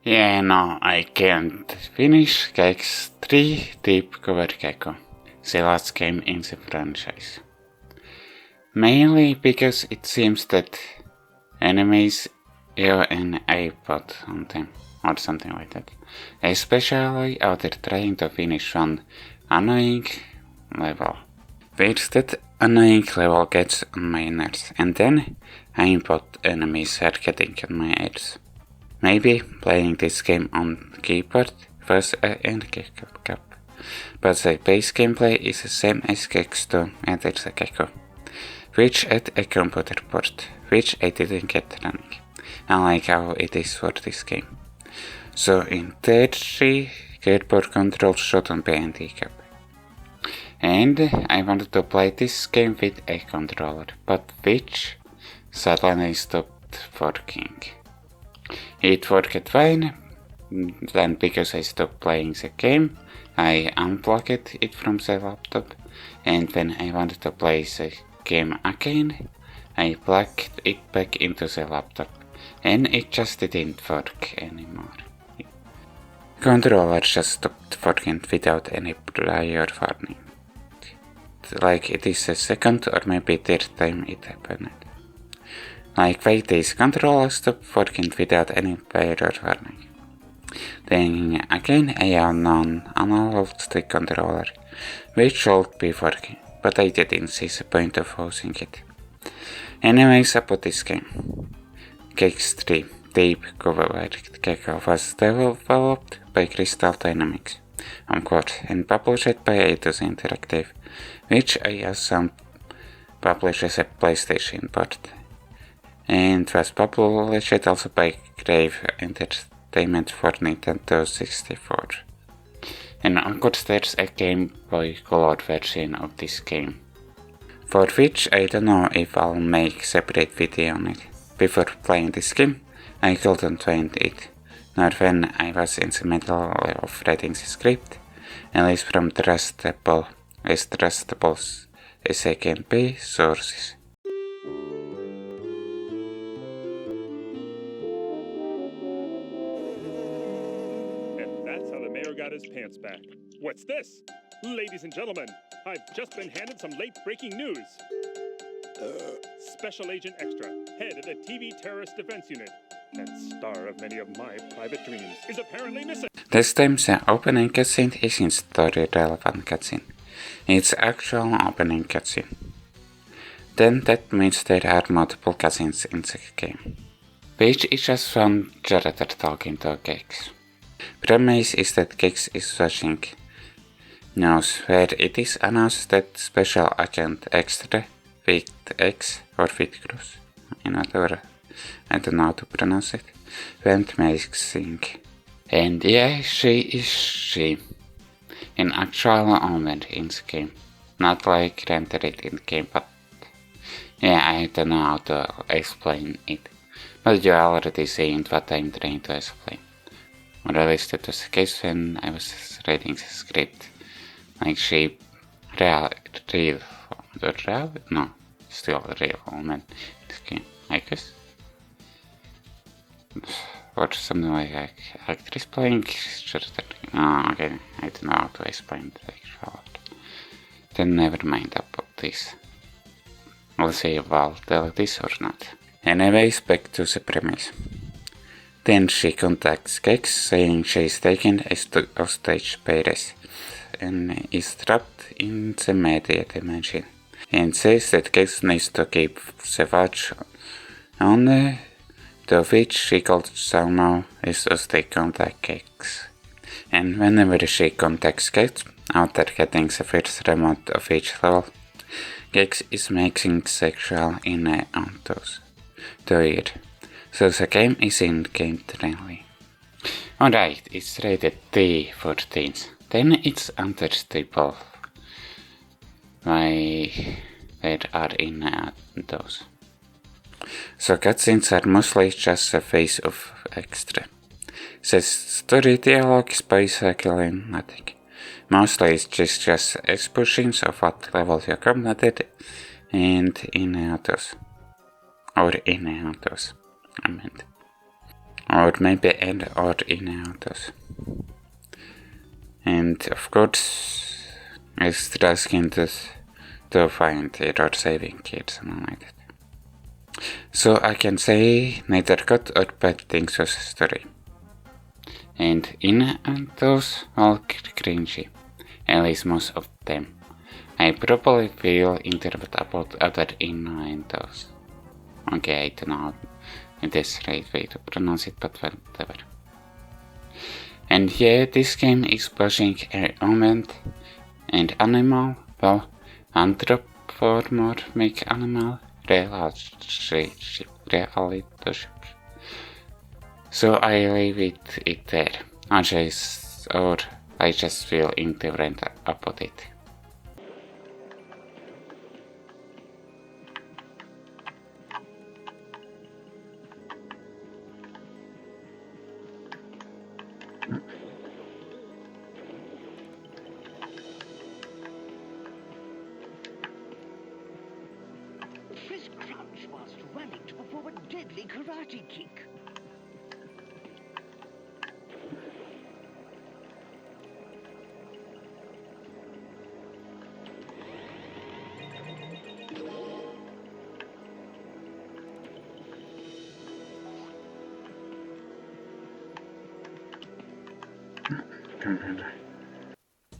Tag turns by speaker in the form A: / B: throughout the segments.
A: Yeah, no, I can't finish Gex 3 Deep Cover Gecko, the last game in the franchise. Mainly because it seems that enemies have an iPod on them, or something like that. Especially after trying to finish one annoying level. First that annoying level gets on my nerves, and then iPod enemies are getting on my nerves. Maybe playing this game on keyboard was a handicap, but the base gameplay is the same as Gex 2 Enter the Gecko, which had a computer port, which I didn't get running, unlike how it is for this game. So in theory, keyboard controls shouldn't be a handicap. And I wanted to play this game with a controller, but which suddenly stopped working. It worked fine, then because I stopped playing the game, I unplugged it from the laptop, and when I wanted to play the game again, I plugged it back into the laptop, and it just didn't work anymore. Controller just stopped working without any prior warning. Like it is the second or maybe third time it happened. Like why this controller stopped working without any prior warning. Then again I have non-analog stick controller, which should be working, but I didn't see the point of using it. Anyways, about this game. Gex 3 Deep Cover Gecko was developed by Crystal Dynamics, of course, and published by Eidos Interactive, which I assume publishes a PlayStation port, and was published also by Grave Entertainment for Nintendo 64. And of course there's a Game Boy Color version of this game, for which I don't know if I'll make separate video on it. Before playing this game, I couldn't find it, nor when I was in the middle of writing the script, at least from trustable as I can be sources.
B: And that's how the mayor got his pants back. What's this? Ladies and gentlemen, I've just been handed some late-breaking news. Special Agent Extra, head of the TV Terrorist Defense Unit, and star of many of my private dreams, is apparently missing.
A: This time the opening cutscene isn't story-relevant cutscene. It's actual opening cutscene. Then that means there are multiple cutscenes in the game, which is just one character talking to Gex. Premise is that Gex is watching news where it is announced that Special Agent Extra with X or with Cruz, I don't know how to pronounce it, went missing. And yeah, she is she. An actual owner in the game, not like rented it in the game, but yeah, I don't know how to explain it, but you already seen what I'm trying to explain. Or at least it was the case when I was reading the script. Like she still a real woman in this game, I guess. Or something like actress playing character. Oh, okay, I don't know how to explain the actual word. Then never mind about this. We'll see if I'll tell this or not. Anyways, back to the premise. Then she contacts Gex, saying she's taken as hostage by Res, and is trapped in the media dimension, and says that Gex needs to keep the watch on to which she could somehow is to stay contact Gex. And whenever she contacts Gex, after getting the first remote of each level, Gex is making sexual innuendos to her. So the game is in-game friendly. Alright, it's rated T for teens. Then it's understandable why there are innuendos. So cutscenes are mostly just a face of Extra. The story dialogue is basically nothing. Mostly it's just expositions of what level you completed and innuendos. Or innuendos, I meant. or maybe add or in autos. And of course, it's asking to find error saving key or something like that. So I can say neither good or bad things was story. And in those all cringy, at least most of them. I probably feel interpret about other Annoyances. Okay, I don't know if this is the right way to pronounce it, but whatever. And yeah, this game is pushing a moment and animal, well, anthropomorphic animal relationship. So I leave it there, or I just feel indifferent about it.
C: Frisk crouched whilst running to perform a deadly karate kick.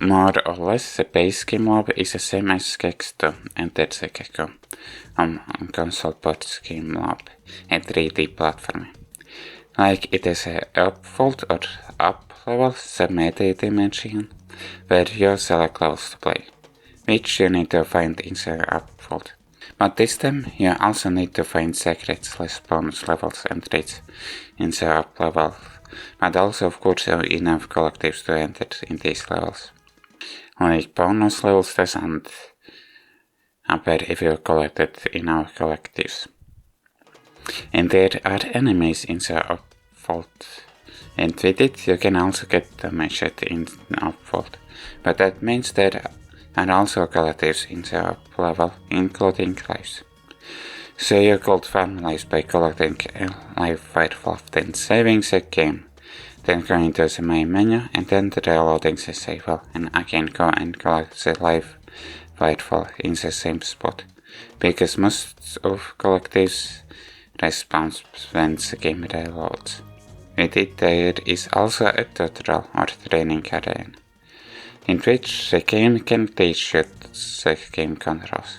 A: More or less, the base game lab is the same as Gecko, and that's the Gecko on console bots game lab, a 3D platform. Like it is a upfold or up level sub-dimension, where you select levels to play, which you need to find in the upfold. But this time, you also need to find secret/bonus levels and traits in the up level, but also of course enough collectives to enter in these levels. Like bonus levels doesn't appear if you collected enough collectives. And there are enemies in the upfold, and with it you can also get damaged in the upfold, but that means there are also collectives in the up level, including lives. So you could farm lives by collecting a life firefly, then saving the game, then going to the main menu and then reloading the save file, and again go and collect the life firefly in the same spot, because most of collectives respawn when the game reloads. With it there is also a tutorial or training arena, in which the game can teach you the game controls,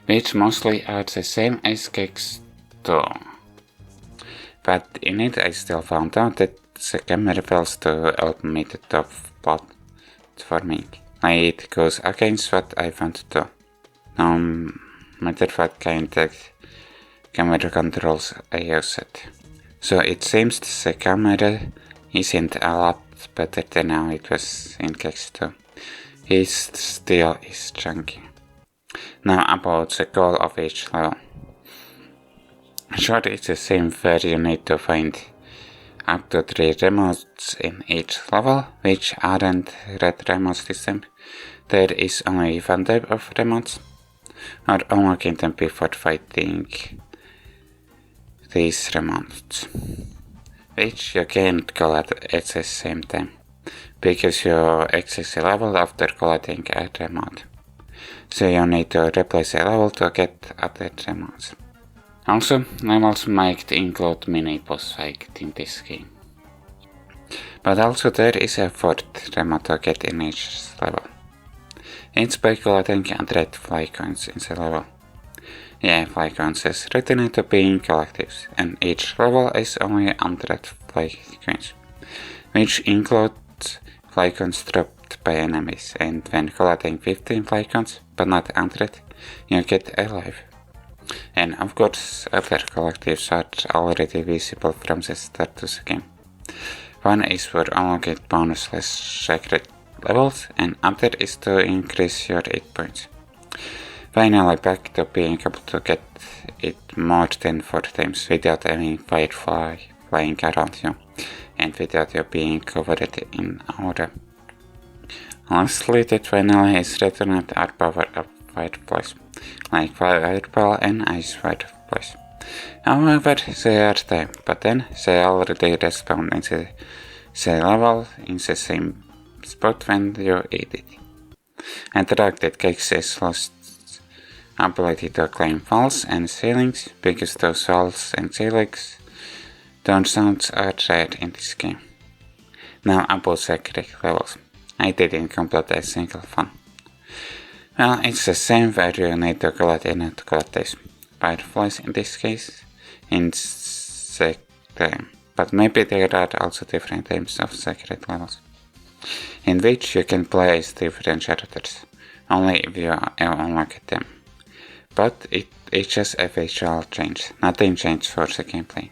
A: which mostly are the same as Gecko. But in it I still found out that the camera fails to help me to top platforming. It goes against what I want to do, no matter what kind of camera controls I use it. So it seems the camera isn't a lot better than how it was in Gecko. It still is chunky. Now about the goal of each level. Sure, it's the same where you need to find up to 3 remotes in each level, which aren't red remotes this time. There is only one type of remotes, or unlocking them before fighting these remotes, which you can't collect at the same time, because you access a level after collecting a remote. So you need to replace a level to get other remotes. Also, levels might include mini-boss fight in this game. But also there is a fourth remote to get in each level. It's by collecting 100 fly coins in the level. Yeah, fly coins is written to being collectives, and each level is only 100 fly coins, which includes fly coins dropped by enemies, and when collecting 15 fly coins, but not 100, you get a life. And of course, other collectives are already visible from the start of the game. One is for unlocking bonus secret levels, and other is to increase your hit points. Finally, back to being able to get it more than 4 times without having firefly flying around you, and without you being covered in aura. Lastly, that finally is returned are power-up fireflies, like Fireball and Ice Fireflies. However, they are there, but then they already respawn in the level in the same spot when you eat it. And the fact that Gecko's lost ability to claim walls and ceilings, because those walls and ceilings turns out are rare in this game. Now about secret levels. I didn't complete a single one. Well, it's the same where you need to collect enough to collect these fireflies in this case, in the game. But maybe there are also different types of secret levels, in which you can play as different characters, only if you unlock them. But it's just a visual change, nothing changed for the gameplay.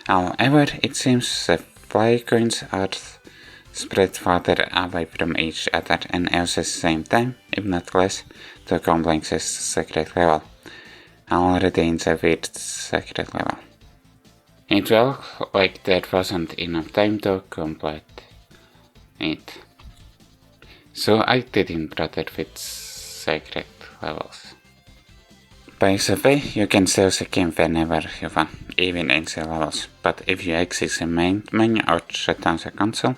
A: However, it seems the fly coins are spread farther away from each other and at the same time, if not less, to complete the secret level, already in the weird secret level. It felt like there wasn't enough time to complete it, so I didn't bother with secret levels. By the way, you can save the game whenever you want, even in the levels, but if you exit the main menu or shut down the console,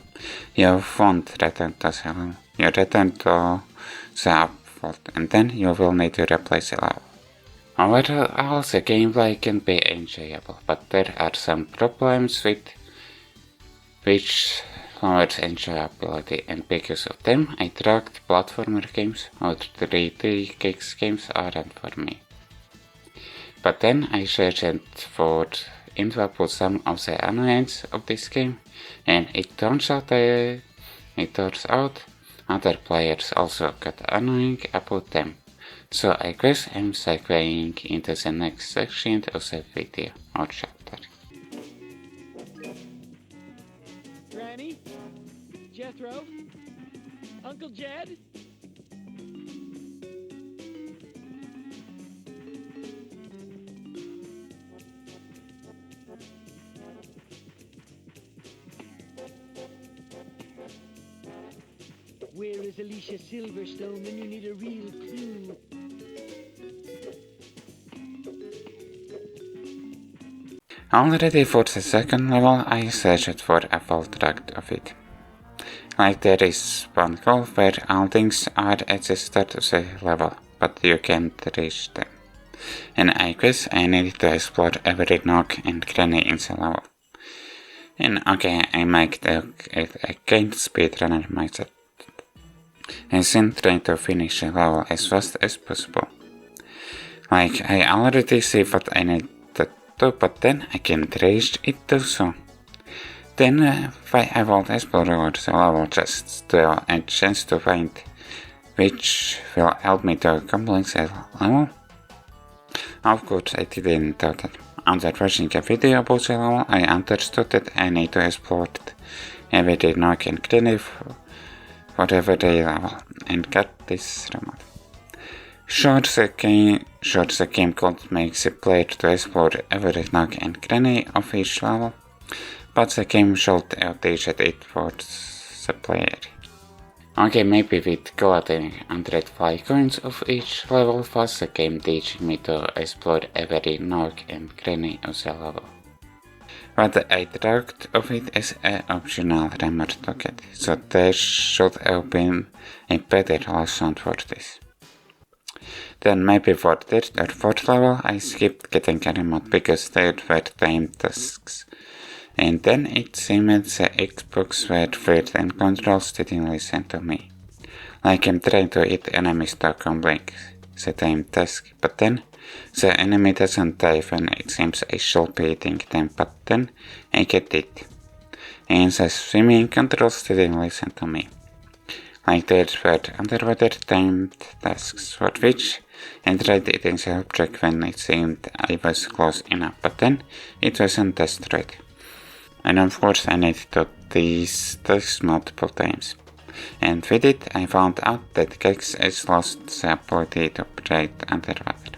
A: you won't return to the level. You return to the upvolt, and then you will need to replace the level. Overall, the gameplay can be enjoyable, but there are some problems with which lowers enjoyability, and because of them, I tracked platformer games or 3D games aren't for me. But then I searched for info about some of the annoyances of this game, and it turns out other players also got annoying about them. So I guess I'm segueing into the next section of the video or chapter.
D: Granny? Jethro? Uncle Jed? Where is Alicia Silverstone when you need a real clue?
A: Already for the second level, I searched for a full track of it. Like there is one goal where all things are at the start of the level, but you can't reach them. And I guess I needed to explore every nook and cranny in the level. And okay, I make a game speedrunner myself. And then trying to finish the level as fast as possible. Like, I already see what I need to do, but then I can't reach it too soon. Then I will explore the level just to a chance to find which will help me to complete the level. Of course, I didn't do that. After watching a video about the level, I understood that I need to explore every nook and cranny whatever they level, and get this remote. Sure, the game could make the player to explore every nook and cranny of each level, but the game should teach it for the player. Okay, maybe with collecting 105 coins of each level was the game teaching me to explore every nook and cranny of the level. But I tracked of it as an optional remote to get, so there should have been a better lesson for this. Then maybe for third or fourth level I skipped getting a remote because there were timed tasks. And then it seemed the Xbox were weird and controls didn't listen to me. Like I'm trying to hit enemies to complete the timed task, but then the enemy doesn't die when it seems I should be hitting them, but then I get it. And the swimming controls didn't listen to me. Like there were underwater timed tasks for which I tried hitting the object when it seemed I was close enough, but then it wasn't destroyed. And of course I needed to do these tasks multiple times. And with it I found out that Gecko has lost the ability to breathe underwater.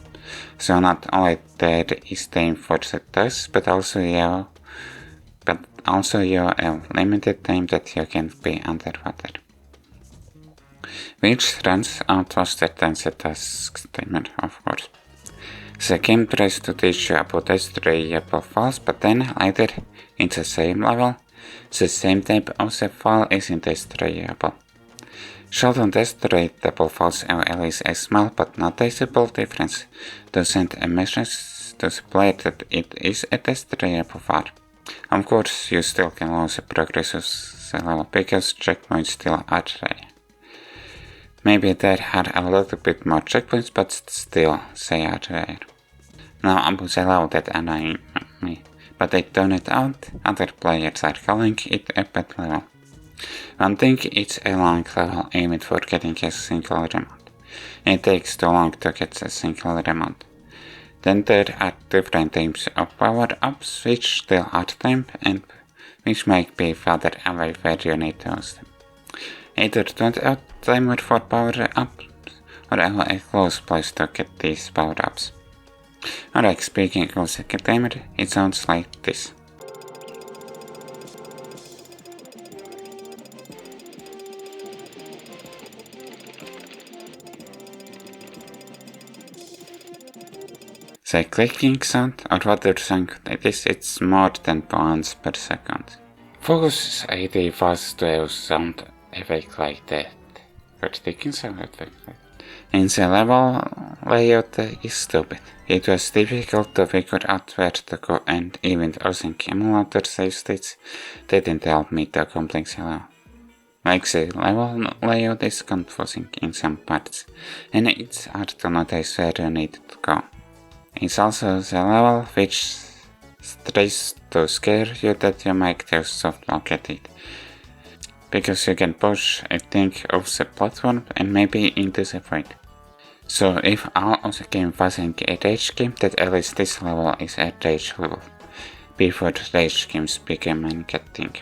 A: So not only there is time for the task, but also you have limited time that you can be underwater. Which runs out faster than the task timer, of course. The game tries to teach you about destroyable files, but then later in the same level, the same type of the file isn't destroyable. Short destroyable files are at least a small but noticeable difference to send a message to the player that it is a destroyable file. Of course, you still can lose the progress of the level because checkpoints still are there. Maybe there are a little bit more checkpoints, but still they are there. Now about the level that annoys me, but it turned out other players are calling it a bad level. One thing, it's a long level aimed for getting a single remote. It takes too long to get a single remote. Then there are different types of power-ups which still are timed and which might be further away where you need to use them. Either don't have timer for power-ups or a close place to get these power-ups. Alright, speaking of the timer, it sounds like this. The clicking sound, or whatever sound it is, it's more than once per second. Focus ID was to have sound effect like that. Clicking sound effect like that. And the level layout is stupid. It was difficult to figure out where to go, and even using emulator save states didn't help me to complete the level. Like the level layout is confusing in some parts, and it's hard to notice where you need to go. It's also the level which tries to scare you that you might have soft located it. Because you can push a thing off the platform and maybe into the void. So if all of the game wasn't a rage game, then at least this level is a rage level. Before rage games became a good thing.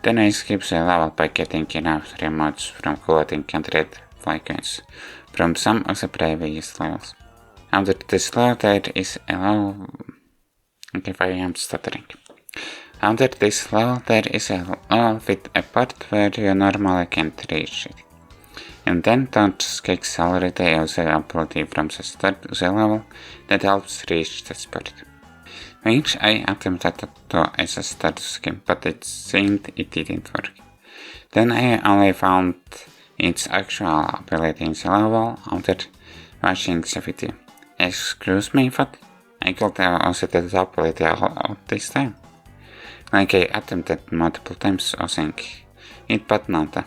A: Then I skip the level by getting enough remotes from collecting and red fly coins from some of the previous levels. Under this level there is a level... Okay, I am stuttering. Under this level there is a level with a part where you normally can't reach it. And then don't kicks already use the ability from the start of the level that helps reach this part. Which I attempted to do as a start scheme, but it seemed it didn't work. Then I only found its actual ability in the level after watching the video. Excuse me, but I could have also the ability all this time. Like I attempted multiple times using it, but not.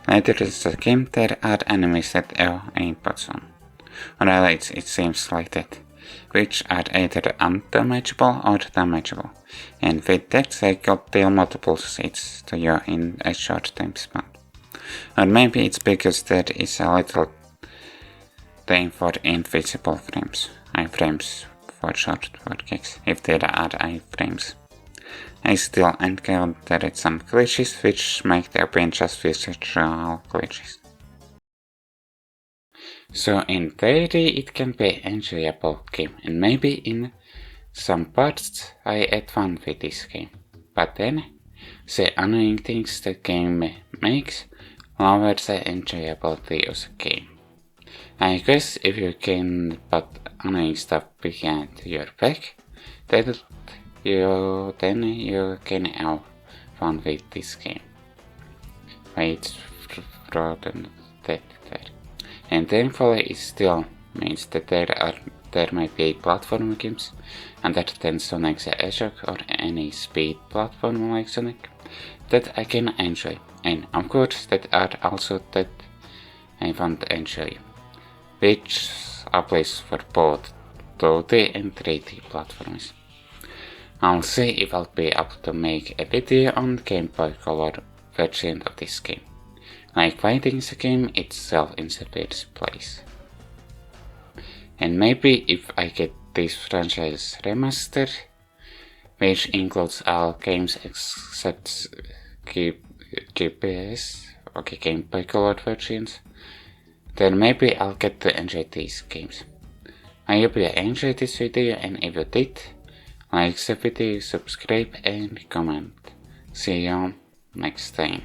A: Later in the game there are enemies that have inputs on. Or at least it seems like that, which are either undamageable or damageable, and with that they could deal multiple hits to you in a short time span. Or maybe it's because there is a little time for invisible frames, iframes for short for kicks, if there are iframes. I still encountered some glitches which make the open just visual glitches. So in theory it can be an enjoyable game, and maybe in some parts I had fun with this game. But then, the annoying things the game makes lower the enjoyability of the game. I guess if you can put annoying stuff behind your back, then you can have fun with this game. Wait, frozen that there. And thankfully it still means that there might be platform games other than Sonic the Hedgehog or any speed platform like Sonic that I can enjoy, and of course that are also that I won't enjoy, which applies for both 2D and 3D platforms. I'll see if I'll be able to make a video on Game Boy Color version of this game, like fighting the game itself in the first place. And maybe if I get this franchise remastered, which includes all games except GPS, Game Boy Color versions, then maybe I'll get to enjoy these games. I hope you enjoyed this video, and if you did, like the video, subscribe and comment. See you next time.